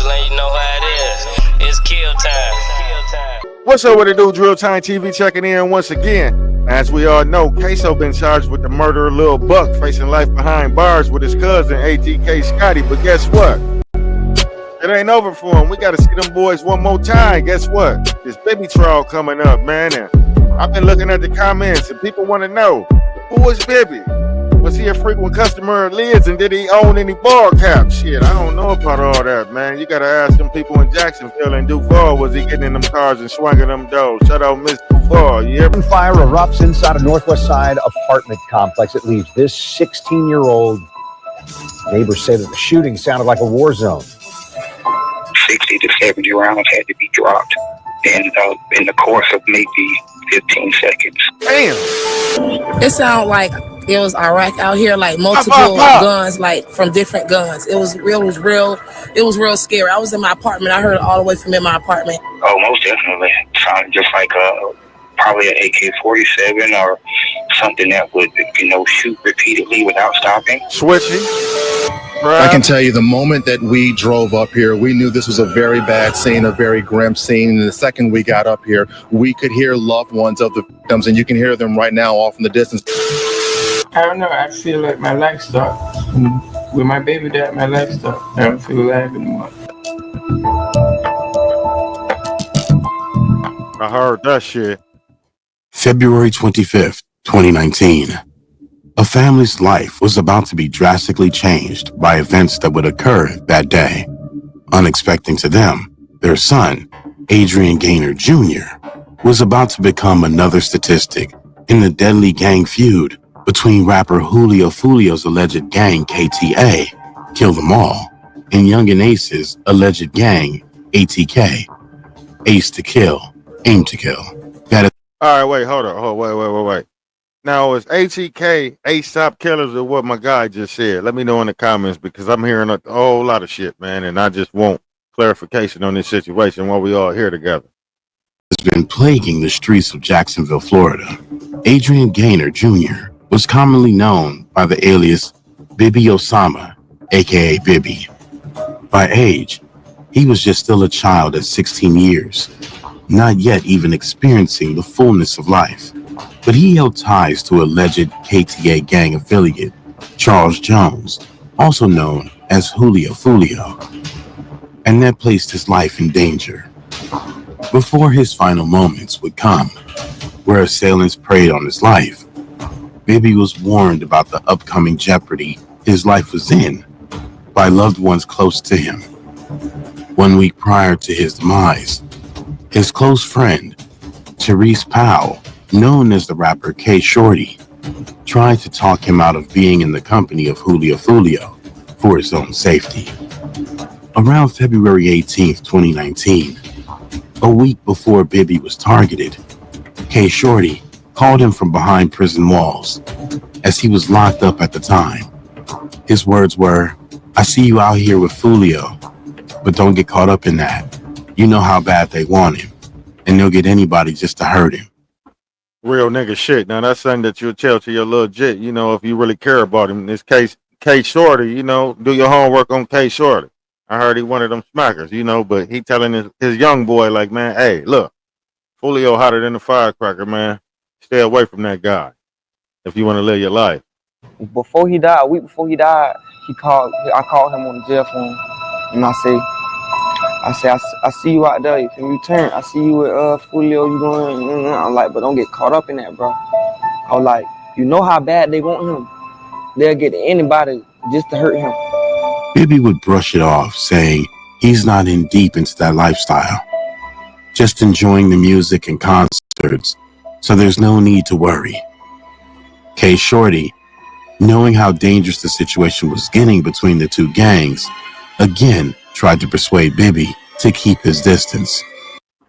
letting you know how it is. It's kill time. What's up with it, do? Drill Time TV checking in once again. As we all know, Ksoo been charged with the murder of Lil Buck, facing life behind bars with his cousin ATK Scotty. But guess what? It ain't over for him. We got to see them boys one more time. Guess what? This Bibby trial coming up, man. And I've been looking at the comments, and people want to know, who is Bibby? Was he a frequent customer of Liz, and did he own any bar caps? Shit, I don't know about all that, man. You got to ask them people in Jacksonville and Duval. Was he getting in them cars and swinging them doors? Shout out Miss Duval. You hear me? Fire erupts inside a Northwest Side apartment complex. It leaves this 16-year-old. Neighbors say that the shooting sounded like a war zone. 60 to 70 rounds had to be dropped in the course of maybe 15 seconds. Damn. It sounded like it was Iraq out here, like multiple guns, like from different guns. It was real scary. I was in my apartment. I heard it all the way from in my apartment. Oh, most definitely. It sounded just like probably an AK-47 or something that would, shoot repeatedly without stopping. Switching. I can tell you the moment that we drove up here, we knew this was a very bad scene, a very grim scene. And the second we got up here, we could hear loved ones of the victims, and you can hear them right now off in the distance. I don't know. I feel like my life stopped. With my baby dad, my life stopped. I don't feel alive anymore. I heard that shit. February 25th, 2019. A family's life was about to be drastically changed by events that would occur that day. Unexpected to them, their son, Adrian Gaynor Jr., was about to become another statistic in the deadly gang feud between rapper Julio Fulio's alleged gang KTA, Kill Them All, and Young and Ace's alleged gang ATK, Ace to Kill, Aim to Kill. All right, wait, hold on. Wait. Now, is ATK A$AP Killers or what my guy just said? Let me know in the comments, because I'm hearing a whole lot of shit, man, and I just want clarification on this situation while we all here together. Has been plaguing the streets of Jacksonville, Florida. Adrian Gaynor Jr. was commonly known by the alias Bibby Osama, aka Bibby. By age, he was just still a child at 16 years, not yet even experiencing the fullness of life. But he held ties to alleged KTA gang affiliate, Charles Jones, also known as Julio Fulio, and that placed his life in danger. Before his final moments would come, where assailants preyed on his life, Bibby was warned about the upcoming jeopardy his life was in by loved ones close to him. 1 week prior to his demise, his close friend, Therese Powell, known as the rapper K Shorty, tried to talk him out of being in the company of Julio Fulio for his own safety. Around February 18th, 2019, a week before Bibby was targeted, K Shorty called him from behind prison walls as he was locked up at the time. His words were, "I see you out here with Fulio, but don't get caught up in that. You know how bad they want him, and they'll get anybody just to hurt him." Real nigga shit. Now, that's something that you'll tell to your little jit, if you really care about him. In this case, K Shorty, do your homework on K Shorty. I heard he one of them smackers, but he telling his young boy, like, man, hey, look, Fulio hotter than a firecracker, man. Stay away from that guy if you want to live your life. Before he died, a week before he died, I called him on the jail phone, and I say, I see you out there. If you return, I see you with Fulio. You going? I'm like, but don't get caught up in that, bro. I was like, you know how bad they want him. They'll get anybody just to hurt him. Bibby would brush it off, saying he's not in deep into that lifestyle, just enjoying the music and concerts, so there's no need to worry. K Shorty, knowing how dangerous the situation was getting between the two gangs, again tried to persuade Bibby to keep his distance.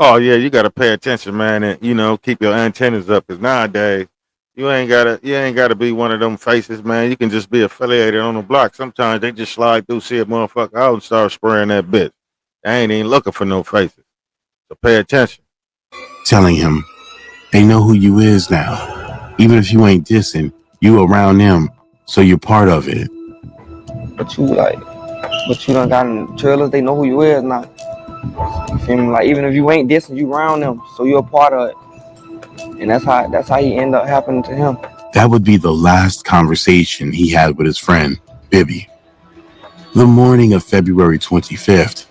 Oh yeah, you gotta pay attention, man, and keep your antennas up, because nowadays you ain't gotta be one of them faces, man. You can just be affiliated on the block. Sometimes they just slide through, see a motherfucker out, and start spraying that bitch. They ain't even looking for no faces, so pay attention. Telling him they know who you is now. Even if you ain't dissing, you around them, so you're part of it. But you like, But you done got in the trailers, they know who you is now. You feel me? Like even if you ain't dissing, you around them, so you're a part of it. And that's how he ended up happening to him. That would be the last conversation he had with his friend, Bibby. The morning of February 25th,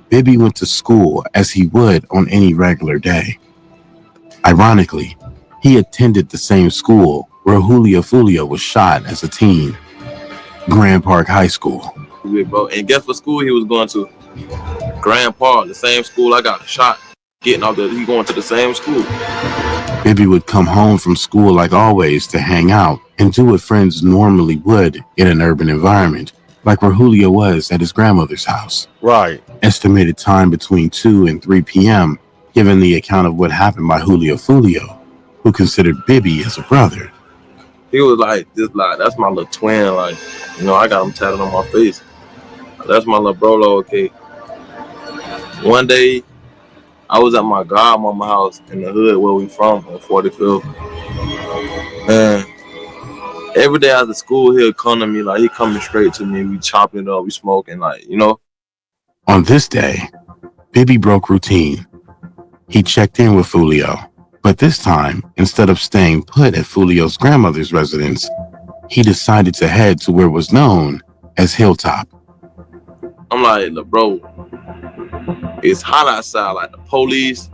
Bibby went to school as he would on any regular day. Ironically, he attended the same school where Julio Fulio was shot as a teen, Grand Park High School. And guess what school he was going to? Grand Park, the same school I got shot. Getting out there, he going to the same school. Bibby would come home from school like always to hang out and do what friends normally would in an urban environment, like where Julio was at his grandmother's house. Right. Estimated time between 2 and 3 p.m., given the account of what happened by Julio Fulio, who considered Bibby as a brother. He was like, that's my little twin. Like, you know, I got him tatted on my face. That's my little bro, okay. One day, I was at my godmama house in the hood where we from, on 45th. And every day after school, he'll come to me, like, he coming straight to me. We chopping it up, we smoking, like, you know. On this day, Bibby broke routine. He checked in with Fulio, but this time, instead of staying put at Fulio's grandmother's residence, he decided to head to where was known as Hilltop. I'm like, look, bro, it's hot outside, like the police.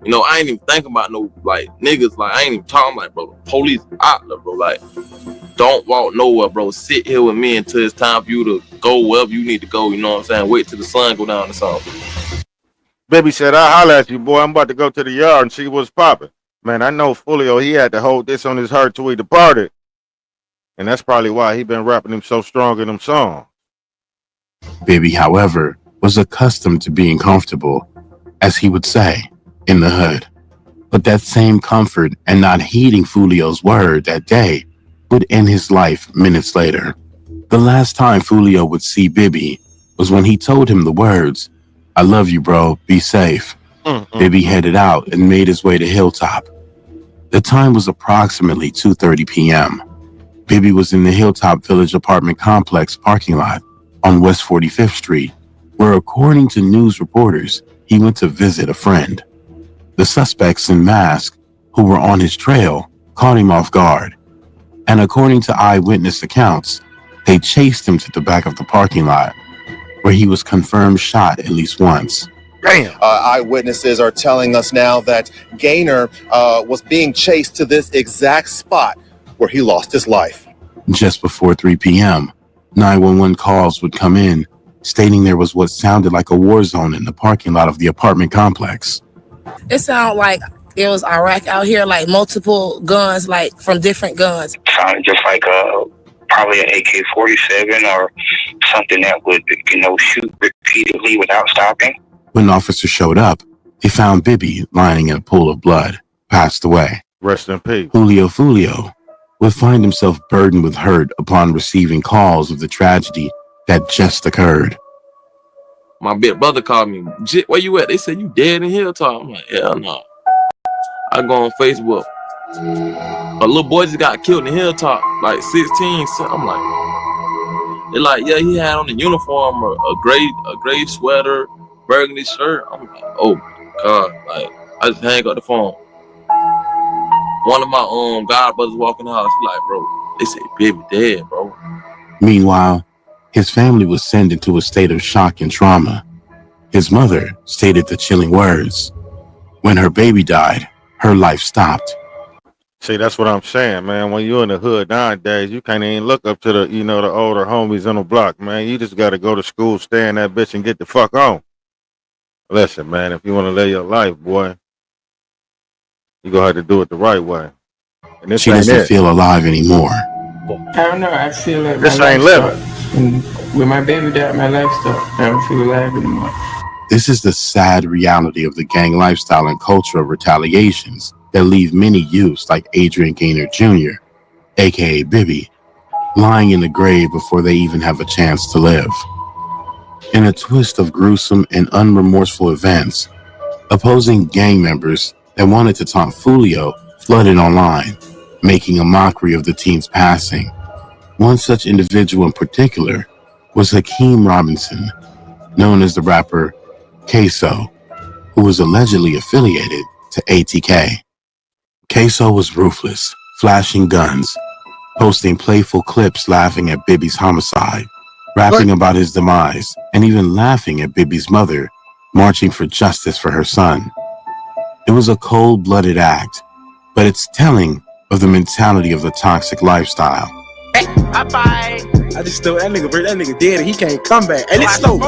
You know, I ain't even thinking about no, like, niggas. Like, I ain't even talking, like, bro, the police out there, bro. Like, don't walk nowhere, bro. Sit here with me until it's time for you to go wherever you need to go. You know what I'm saying? Wait till the sun go down or something. Bibby said, I'll holler at you, boy. I'm about to go to the yard and see what's popping. Man, I know Fulio, he had to hold this on his heart till he departed. And that's probably why he been rapping him so strong in them songs. Bibby, however, was accustomed to being comfortable, as he would say, in the hood. But that same comfort and not heeding Fulio's word that day would end his life minutes later. The last time Fulio would see Bibby was when he told him the words, "I love you, bro, be safe." Bibby headed out and made his way to Hilltop. The time was approximately 2:30 p.m. Bibby was in the Hilltop Village apartment complex parking lot on West 45th Street, where, according to news reporters, he went to visit a friend. The suspects in masks who were on his trail caught him off guard, and according to eyewitness accounts, they chased him to the back of the parking lot, where he was confirmed shot at least once. Damn. Eyewitnesses are telling us now that Gaynor was being chased to this exact spot where he lost his life. Just before 3 p.m., 911 calls would come in, stating there was what sounded like a war zone in the parking lot of the apartment complex. It sounded like it was Iraq out here, like multiple guns, like from different guns. Sounded just like probably an AK-47 or something that would, you know, shoot repeatedly without stopping. When officers showed up, they found Bibby lying in a pool of blood, passed away. Rest in peace. Julio Fulio would find himself burdened with hurt upon receiving calls of the tragedy that just occurred. My big brother called me, "Where you at?" They said, "You dead in Hilltop." I'm like, hell no. I go on Facebook. A little boy just got killed in Hilltop, like 16. So I'm like, they're like, yeah, he had on a uniform, a gray sweater, burgundy shirt. I'm like, oh my God. Like, I just hang up the phone. One of my god brothers walking the house, he like, bro, they say Bibby dead, bro. Meanwhile, his family was sent into a state of shock and trauma. His mother stated the chilling words, "When her baby died, her life stopped." See, that's what I'm saying, man. When you're in the hood nowadays, you can't even look up to the, you know, the older homies on the block, man. You just got to go to school, stay in that bitch, and get the fuck on. Listen, man, if you want to live your life, boy, you're going to have to do it the right way. And this She doesn't feel alive anymore. I don't know. I feel like this my ain't life living. stopped. And with my baby dad, my life stopped. I don't feel alive anymore. This is the sad reality of the gang lifestyle and culture of retaliations that leave many youths like Adrian Gaynor Jr., aka Bibby, lying in the grave before they even have a chance to live. In a twist of gruesome and unremorseful events, opposing gang members that wanted to taunt Fulio flooded online, making a mockery of the teen's passing. One such individual in particular was Hakeem Robinson, known as the rapper Ksoo, who was allegedly affiliated to ATK. Ksoo was ruthless, flashing guns, posting playful clips laughing at Bibby's homicide, rapping about his demise, and even laughing at Bibby's mother, marching for justice for her son. It was a cold-blooded act, but it's telling of the mentality of the toxic lifestyle. Bye-bye. I just stole that nigga, bro. That nigga dead and he can't come back. And it's slow.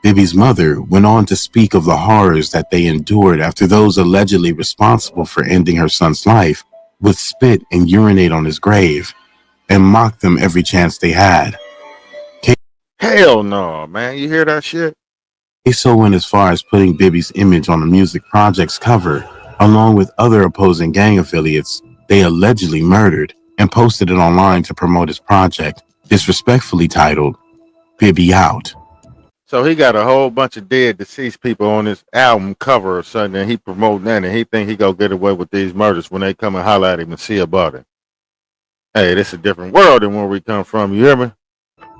Bibby's mother went on to speak of the horrors that they endured after those allegedly responsible for ending her son's life would spit and urinate on his grave and mock them every chance they had. Hell no, man. You hear that shit? Ksoo went as far as putting Bibby's image on the music project's cover, along with other opposing gang affiliates they allegedly murdered, and posted it online to promote his project, disrespectfully titled Bibby Out. So he got a whole bunch of dead, deceased people on his album cover or something, and he promoting that, and he think he gonna get away with these murders when they come and holler at him and see about it. Hey, this is a different world than where we come from, you hear me?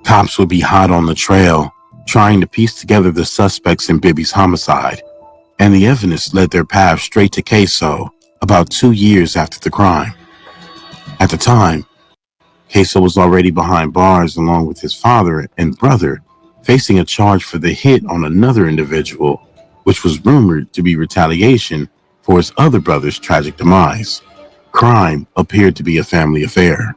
Cops would be hot on the trail, trying to piece together the suspects in Bibby's homicide, and the evidence led their path straight to Ksoo about 2 years after the crime. At the time, Ksoo was already behind bars along with his father and brother, facing a charge for the hit on another individual, which was rumored to be retaliation for his other brother's tragic demise. Crime appeared to be a family affair.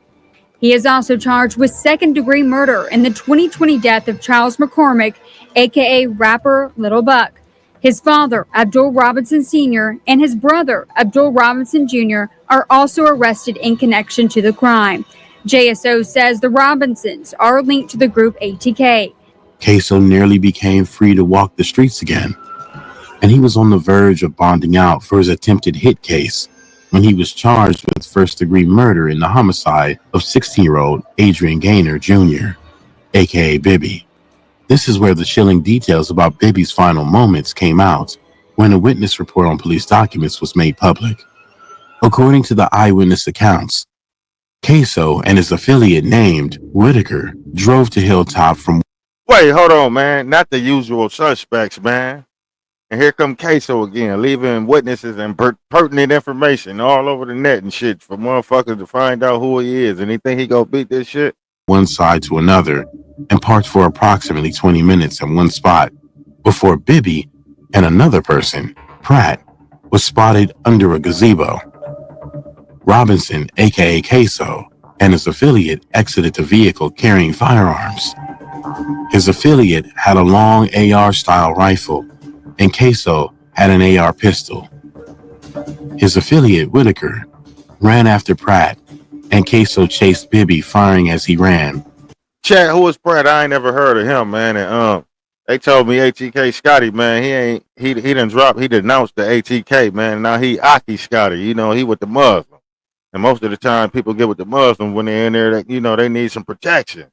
He is also charged with second-degree murder in the 2020 death of Charles McCormick, a.k.a. rapper Little Buck. His father, Abdul Robinson Sr., and his brother, Abdul Robinson Jr., are also arrested in connection to the crime. JSO says the Robinsons are linked to the group ATK. Ksoo nearly became free to walk the streets again, and he was on the verge of bonding out for his attempted hit case when he was charged with first-degree murder in the homicide of 16-year-old Adrian Gaynor Jr., a.k.a. Bibby. This is where the chilling details about Bibby's final moments came out when a witness report on police documents was made public. According to the eyewitness accounts, Ksoo and his affiliate named Whitaker drove to Hilltop from... Wait, hold on, man. Not the usual suspects, man. And here come Ksoo again, leaving witnesses and pertinent information all over the net and shit for motherfuckers to find out who he is. And he think he gonna beat this shit? One side to another and parked for approximately 20 minutes in one spot before Bibby and another person, Pratt, was spotted under a gazebo. Robinson, aka Ksoo, and his affiliate exited the vehicle carrying firearms. His affiliate had a long AR-style rifle, and Ksoo had an AR pistol. His affiliate, Whitaker, ran after Pratt, and Ksoo chased Bibby, firing as he ran. Chat, who is Pratt? I ain't never heard of him, man. And they told me ATK Scotty, man, he denounced the ATK, man. Now he Aki Scotty, you know, he with the Muslim. And most of the time people get with the Muslim when they're in there, that, you know, they need some protection.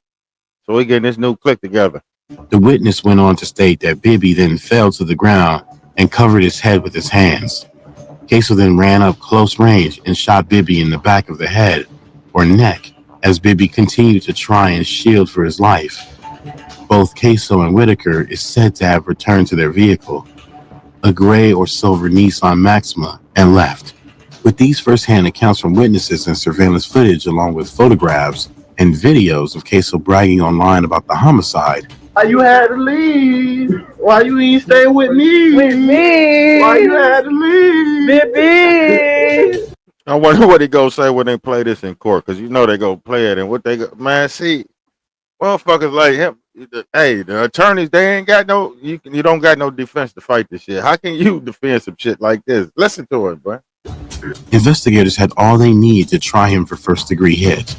So we getting this new clique together. The witness went on to state that Bibby then fell to the ground and covered his head with his hands. Ksoo then ran up close range and shot Bibby in the back of the head or neck as Bibby continued to try and shield for his life. Both Ksoo and Whitaker is said to have returned to their vehicle, a gray or silver Nissan Maxima, and left. With these first-hand accounts from witnesses and surveillance footage along with photographs and videos of Ksoo bragging online about the homicide, why you had to leave? Why you ain't stay with me? With me? Why you had to leave? Bibby! I wonder what he gonna say when they play this in court, because you know they gonna play it, and what they go, man, see, motherfuckers like him, hey, the attorneys, they ain't got no, you don't got no defense to fight this shit. How can you defend some shit like this? Listen to it, bro. Investigators had all they need to try him for first-degree hit.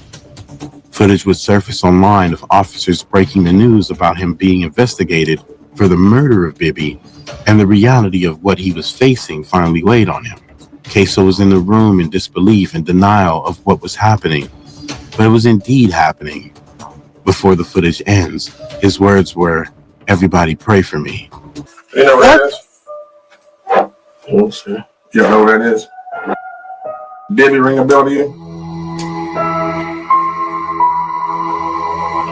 Footage would surface online of officers breaking the news about him being investigated for the murder of Bibby, and the reality of what he was facing finally weighed on him. Ksoo was in the room in disbelief and denial of what was happening, but it was indeed happening. Before the footage ends, his words were, "Everybody pray for me." You know where that is? We'll see. You know where that is? Bibby ring a bell to you?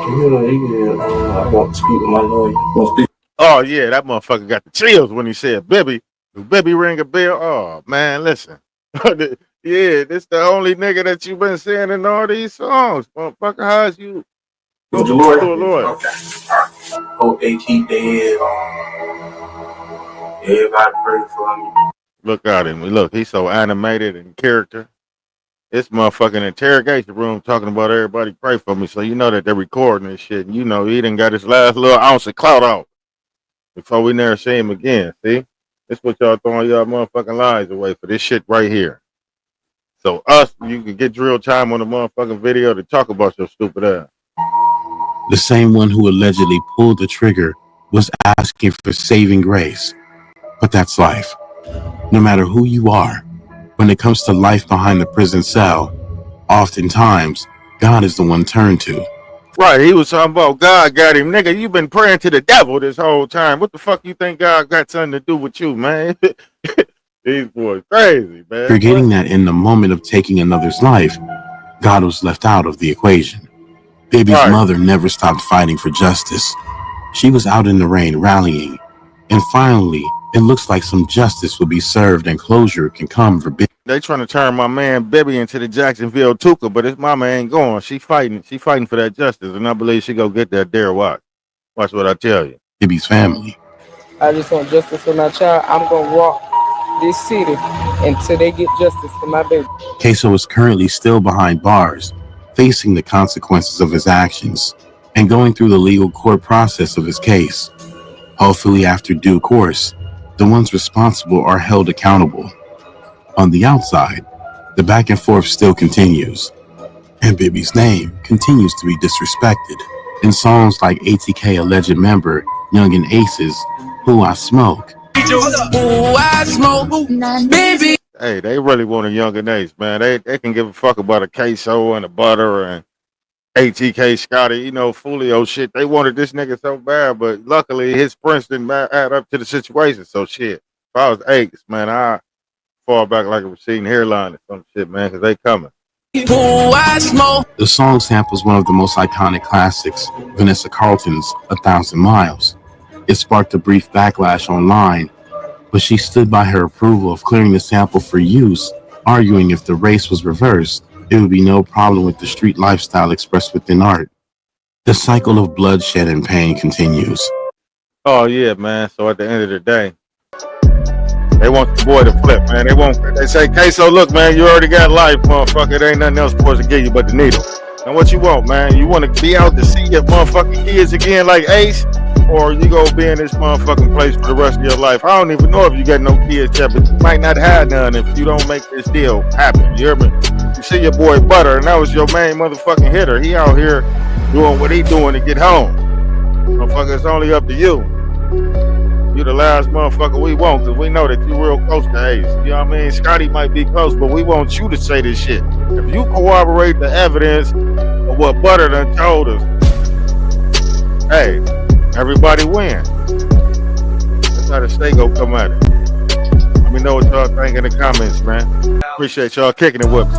I want to speak with my lawyer. Oh yeah, that motherfucker got the chills when he said Bibby. Do Bibby ring a bell? Oh man, listen. Yeah, this the only nigga that you been saying in all these songs. Motherfucker, how's you? Go to a lawyer. Okay. Hope they keep their head on. Everybody pray for me. Look at him. Look, he's so animated in character. This motherfucking interrogation room talking about everybody pray for me. So you know that they're recording this shit. And you know he done got his last little ounce of clout out before we never see him again. See? This what y'all throwing y'all motherfucking lives away for this shit right here. So us, you can get drill time on the motherfucking video to talk about your stupid ass. The same one who allegedly pulled the trigger was asking for saving grace. But that's life. No matter who you are, when it comes to life behind the prison cell, oftentimes God is the one turned to. Right, he was talking about God got him. Nigga, you been praying to the devil this whole time. What the fuck you think God got something to do with you, man? These boys crazy, man. Forgetting that in the moment of taking another's life, God was left out of the equation. Bibby's mother never stopped fighting for justice. She was out in the rain rallying. And finally, it looks like some justice will be served and closure can come for Bibby. They trying to turn my man Bibby into the Jacksonville Tuka, but his mama ain't going. She fighting for that justice, and I believe she go get that dare watch. Watch what I tell you. Bibby's family. I just want justice for my child. I'm gonna walk this city until they get justice for my baby. Ksoo is currently still behind bars, facing the consequences of his actions and going through the legal court process of his case. Hopefully, after due course, the ones responsible are held accountable. On the outside, the back and forth still continues, and Bibby's name continues to be disrespected in songs like ATK alleged member Young and Ace's Who I Smoke. Who I smoke, baby. Hey, they really want a Young and Ace, man. They can give a fuck about a Ksoo and a Butter and ATK Scotty, you know, Fulio shit. They wanted this nigga so bad, but luckily his Prince didn't add up to the situation. So shit, if I was Ace, man, I fall back like a receding hairline or some shit, man, because they coming. The song samples one of the most iconic classics, Vanessa Carlton's 1,000 Miles. It sparked a brief backlash online, but she stood by her approval of clearing the sample for use, arguing if the race was reversed, it would be no problem with the street lifestyle expressed within art. The cycle of bloodshed and pain continues. Oh yeah, man. So at the end of the day, they want the boy to flip, man. They say, Ksoo, look, man, you already got life, motherfucker. There ain't nothing else supposed to give you but the needle. And what you want, man? You want to be out to see your motherfucking kids again like Ace? Or you go be in this motherfucking place for the rest of your life? I don't even know if you got no kids yet, but you might not have none if you don't make this deal happen. You hear me? You see your boy Butter, and that was your main motherfucking hitter. He out here doing what he doing to get home. Motherfucker, it's only up to you. You the last motherfucker we want, because we know that you real close to Ace. You know what I mean? Scotty might be close, but we want you to say this shit. If you corroborate the evidence of what Butter done told us, hey, everybody win. That's how the state go come at it. Let me know what y'all think in the comments, man. Appreciate y'all kicking it with me.